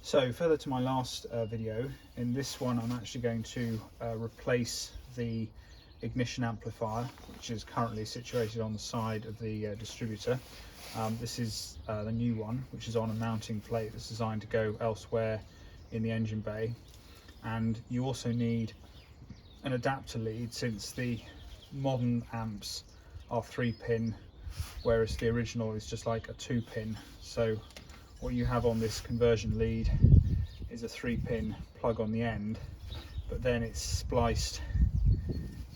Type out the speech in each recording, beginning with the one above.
So further to my last video, in this one I'm actually going to replace the ignition amplifier, which is currently situated on the side of the distributor. This is the new one, which is on a mounting plate that's designed to go elsewhere in the engine bay. And you also need an adapter lead, since the modern amps are 3-pin, whereas the original is just like a 2-pin. So what you have on this conversion lead is a 3-pin plug on the end, but then it's spliced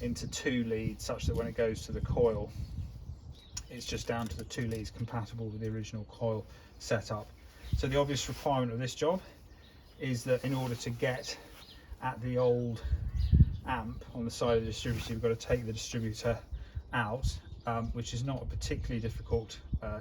into 2 leads such that when it goes to the coil, it's just down to the 2 leads compatible with the original coil setup. So the obvious requirement of this job is that in order to get at the old amp on the side of the distributor, you've got to take the distributor out, which is not a particularly difficult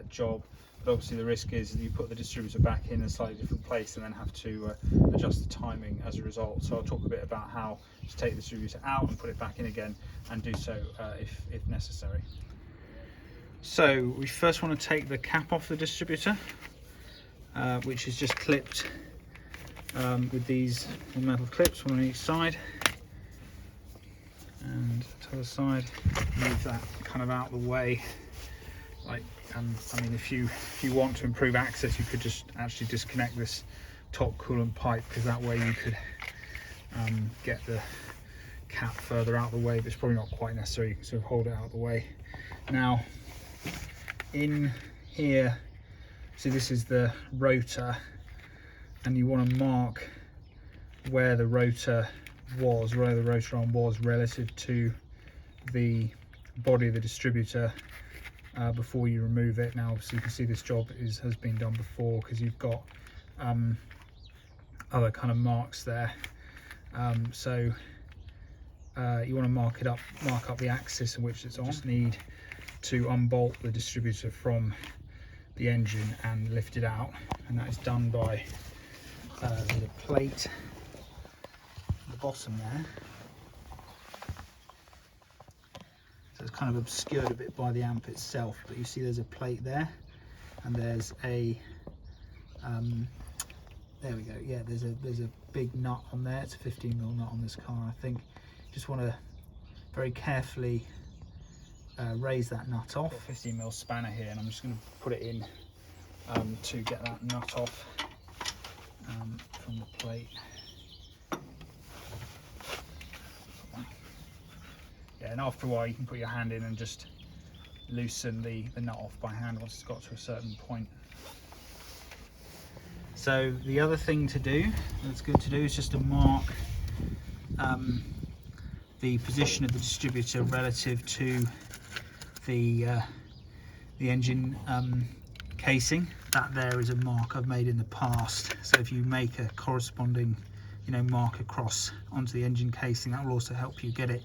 job, but obviously the risk is that you put the distributor back in a slightly different place and then have to adjust the timing as a result. So I'll talk a bit about how to take the distributor out and put it back in again, and do so if necessary. So we first want to take the cap off the distributor, which is just clipped with these metal clips, one on each side. And to the side, move that kind of out the way. Like, I mean, if you want to improve access, you could just actually disconnect this top coolant pipe, because that way you could get the cap further out the way, but it's probably not quite necessary. You can sort of hold it out of the way. Now, in here, see, this is the rotor, and you want to mark where the rotor was, where the rotor arm was relative to the body of the distributor before you remove it. Now obviously you can see this job has been done before, because you've got other kind of marks there. So you want to mark up the axis in which it's on. You just need to unbolt the distributor from the engine and lift it out, and that is done by the plate at the bottom there. So it's kind of obscured a bit by the amp itself, but you see there's a plate there, and there's a there we go, yeah, there's a big nut on there. It's a 15mm nut on this car, I think. Just want to very carefully raise that nut off. 15mm spanner here, and I'm just going to put it in to get that nut off from the plate. Yeah, and after a while you can put your hand in and just loosen the nut off by hand once it's got to a certain point. So the other thing to do, that's good to do, is just to mark the position of the distributor relative to the engine casing. That there is a mark I've made in the past. So if you make a corresponding, mark across onto the engine casing, that will also help you get it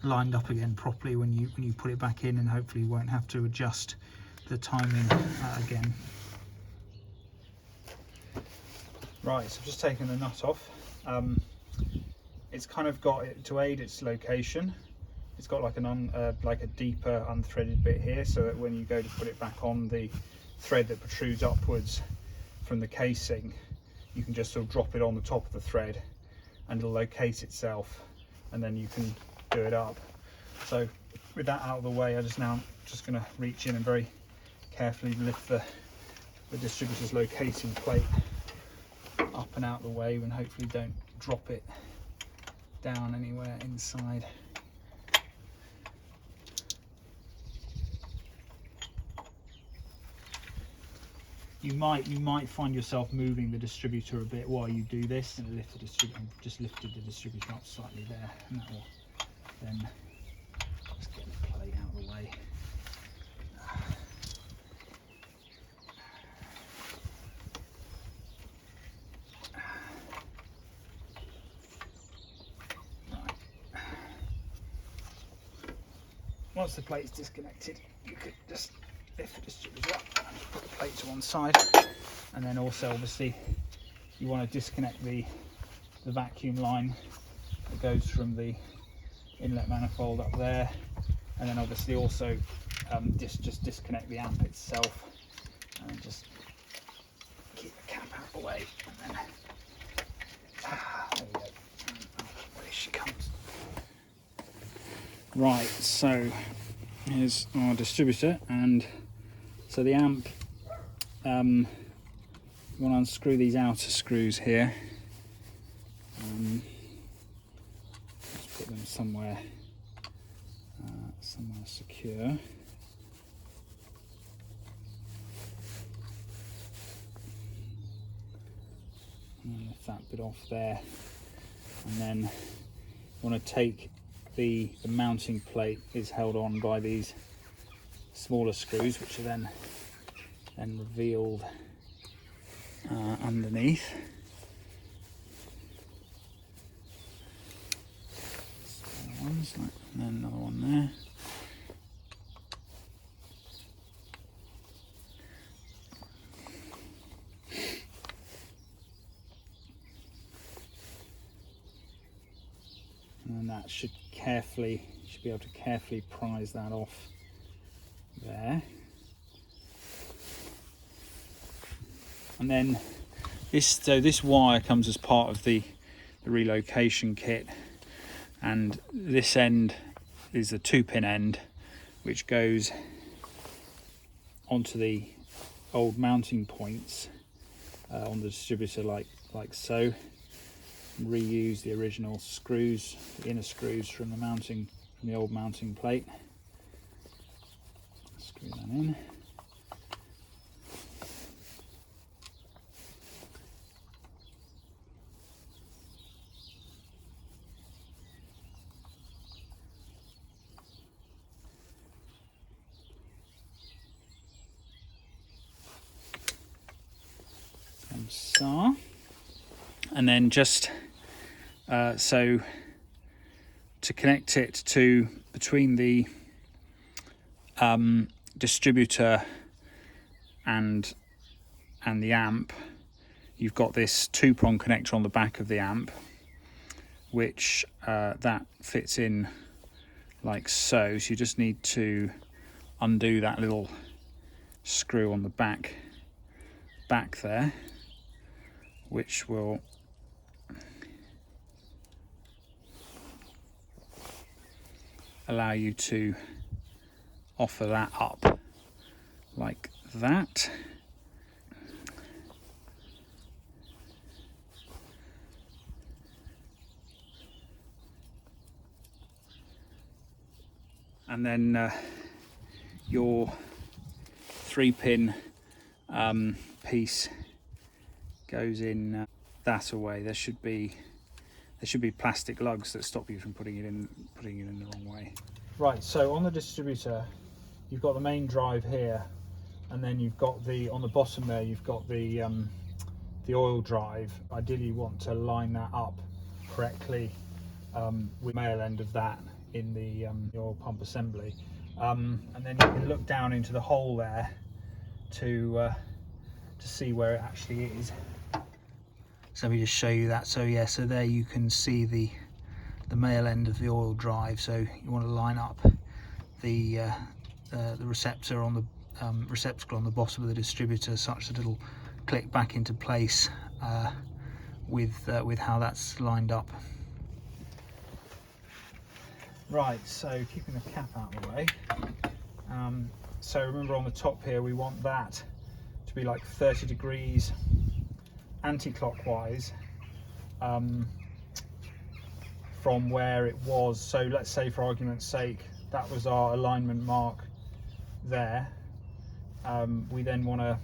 lined up again properly when you put it back in, and hopefully you won't have to adjust the timing again. Right, so I've just taken the nut off. It's kind of got it to aid its location. It's got like like a deeper unthreaded bit here, so that when you go to put it back on, the thread that protrudes upwards from the casing, you can just sort of drop it on the top of the thread and it'll locate itself, and then you can do it up. So with that out of the way, I'm just going to reach in and very carefully lift the distributor's locating plate up and out of the way, and hopefully don't drop it down anywhere inside. You might find yourself moving the distributor a bit while you do this, and lift the distributor. Just lifted the distributor up slightly there, and that will then just get the plate out of the way. Right. Once the plate is disconnected, you could just lift the distributor up and put the plate to one side, and then also obviously you want to disconnect the vacuum line that goes from the inlet manifold up there, and then obviously also just disconnect the amp itself, and just keep the cap out away, and then there we go. There she comes. Right, so here's our distributor, and so the amp, you want to unscrew these outer screws here. Just put them somewhere secure. And lift that bit off there, and then you want to take the mounting plate is held on by these smaller screws, which are then revealed underneath. Ones, and then another one there. And then that should be able to carefully prise that off there. And then this wire comes as part of the relocation kit, and this end is a 2-pin end which goes onto the old mounting points on the distributor, like so. Reuse the original screws, the inner screws from the old mounting plate. Screw that in. So, and then just so to connect it to between the distributor and the amp, you've got this 2-prong connector on the back of the amp, which that fits in like so. So you just need to undo that little screw on the back there, which will allow you to offer that up like that. And then your 3-pin piece goes in that away. There should be plastic lugs that stop you from putting it in the wrong way. Right, so on the distributor you've got the main drive here, and then you've got on the bottom there you've got the oil drive. Ideally you want to line that up correctly with the male end of that in the oil pump assembly, and then you can look down into the hole there to see where it actually is. So let me just show you that. So yeah, so there you can see the male end of the oil drive. So you want to line up the receptor on the receptacle on the bottom of the distributor such that it'll click back into place with how that's lined up. Right, so keeping the cap out of the way. So remember, on the top here we want that to be like 30 degrees anti-clockwise from where it was. So let's say, for argument's sake, that was our alignment mark there. We then want to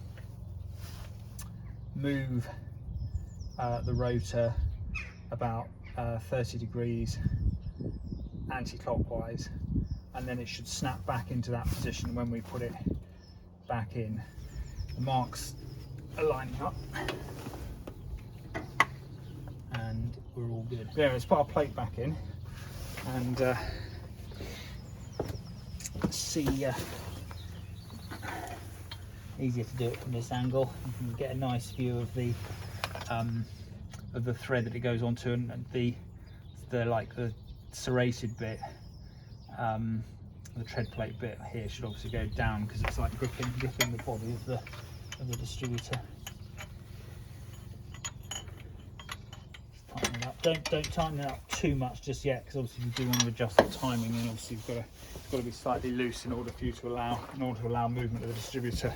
move the rotor about 30 degrees anti-clockwise, and then it should snap back into that position when we put it back in. The marks are lining up and we're all good. Yeah, let's put our plate back in and see. Easier to do it from this angle. You can get a nice view of the thread that it goes onto, and the serrated bit, the tread plate bit here should obviously go down because it's like gripping the body of the distributor. don't tighten it up too much just yet, because obviously you do want to adjust the timing, and obviously it's got to be slightly loose in order to allow movement of the distributor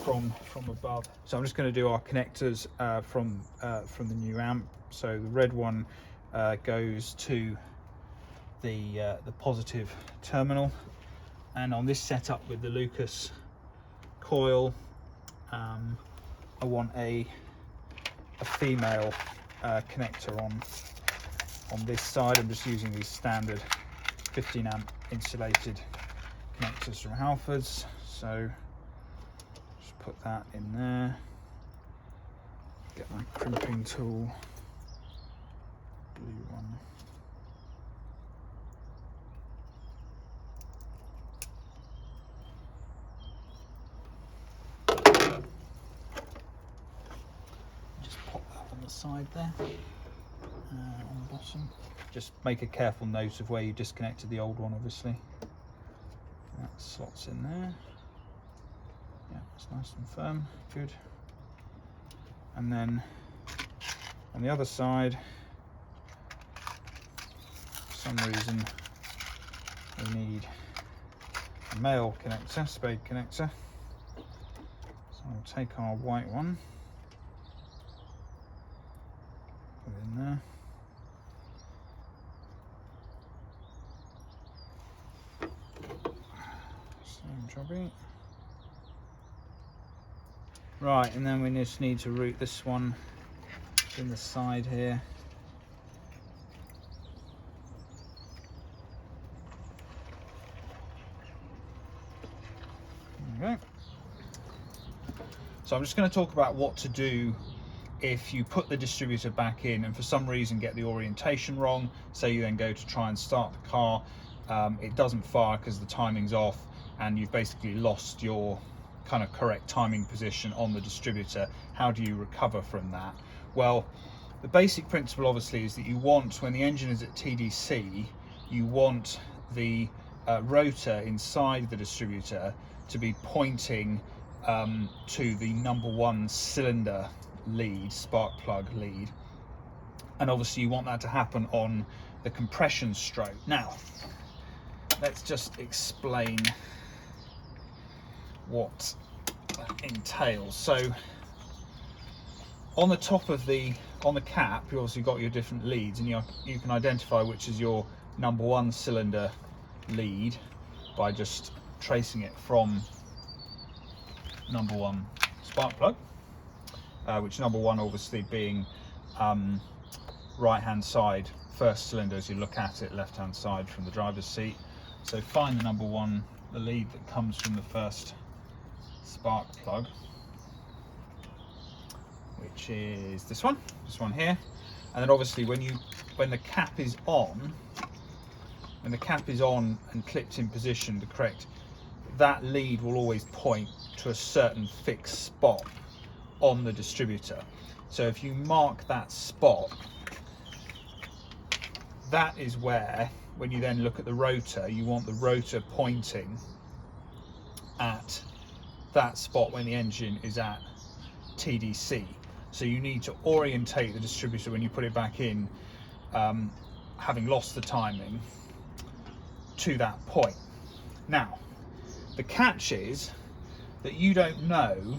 from above. So I'm just going to do our connectors from the new amp. So the red one goes to the positive terminal, and on this setup with the Lucas coil, I want a female connector on this side. I'm just using these standard 15 amp insulated connectors from Halfords. So just put that in there, get my crimping tool, blue one. Side there, on the bottom. Just make a careful note of where you disconnected the old one, obviously. That slots in there. Yeah, it's nice and firm, good. And then on the other side, for some reason, we need a male connector, spade connector. So I'll take our white one, in there. Same jobby. Right, and then we just need to route this one in the side here. There we go. So I'm just going to talk about what to do if you put the distributor back in and for some reason get the orientation wrong. Say you then go to try and start the car, it doesn't fire because the timing's off, and you've basically lost your kind of correct timing position on the distributor. How do you recover from that? Well, the basic principle obviously is that you want, when the engine is at TDC, you want the rotor inside the distributor to be pointing to the #1 cylinder lead, spark plug lead, and obviously you want that to happen on the compression stroke. Now let's just explain what that entails. So on the top of on the cap, you obviously got your different leads, and you can identify which is your #1 cylinder lead by just tracing it from #1 spark plug, which #1 obviously being right hand side first cylinder as you look at it, left hand side from the driver's seat. So find the #1, the lead that comes from the first spark plug, which is this one here. And then obviously when the cap is on and clipped in position, that lead will always point to a certain fixed spot on the distributor. So if you mark that spot, that is where, when you then look at the rotor, you want the rotor pointing at that spot when the engine is at TDC. So you need to orientate the distributor when you put it back in, having lost the timing, to that point. Now, the catch is that you don't know,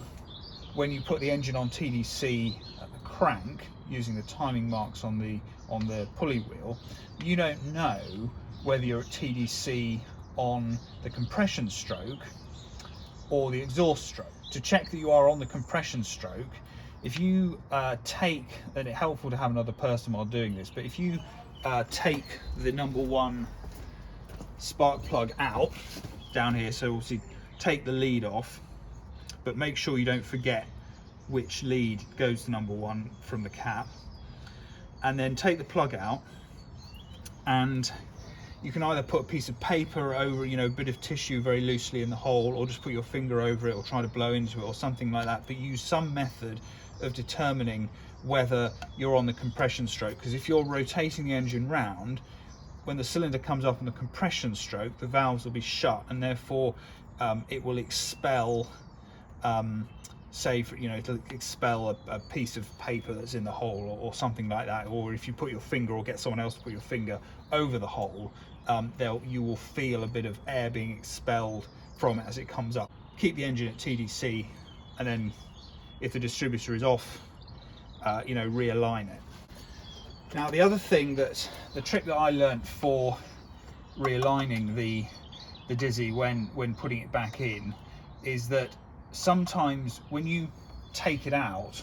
when you put the engine on TDC at the crank, using the timing marks on the pulley wheel, you don't know whether you're at TDC on the compression stroke or the exhaust stroke. To check that you are on the compression stroke, if you and it's helpful to have another person while doing this, but if you take the #1 spark plug out down here, so obviously take the lead off, but make sure you don't forget which lead goes to #1 from the cap, and then take the plug out, and you can either put a piece of paper over, a bit of tissue very loosely in the hole, or just put your finger over it, or try to blow into it, or something like that, but use some method of determining whether you're on the compression stroke. Because if you're rotating the engine round, when the cylinder comes up on the compression stroke, the valves will be shut, and therefore it will expel say for, to expel a piece of paper that's in the hole, or something like that, or if you put your finger, or get someone else to put your finger over the hole, you will feel a bit of air being expelled from it as it comes up. Keep the engine at TDC, and then if the distributor is off, realign it. Now the other thing, the trick that I learned for realigning the Dizzy when putting it back in, is that sometimes when you take it out,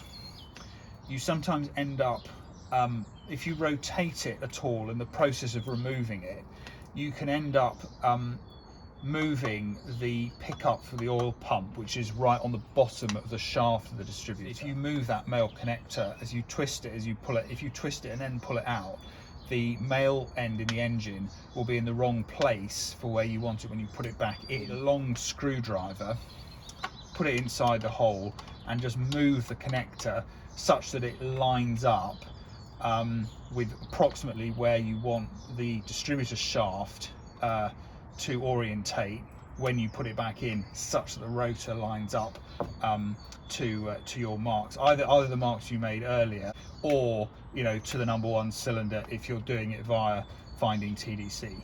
you sometimes end up, if you rotate it at all in the process of removing it, you can end up moving the pickup for the oil pump, which is right on the bottom of the shaft of the distributor. If you move that male connector, as you twist it, as you pull it, if you twist it and then pull it out, the male end in the engine will be in the wrong place for where you want it when you put it back in. A long screwdriver, put it inside the hole, and just move the connector such that it lines up with approximately where you want the distributor shaft to orientate when you put it back in, such that the rotor lines up to your marks, either the marks you made earlier, or to the #1 cylinder if you're doing it via finding TDC.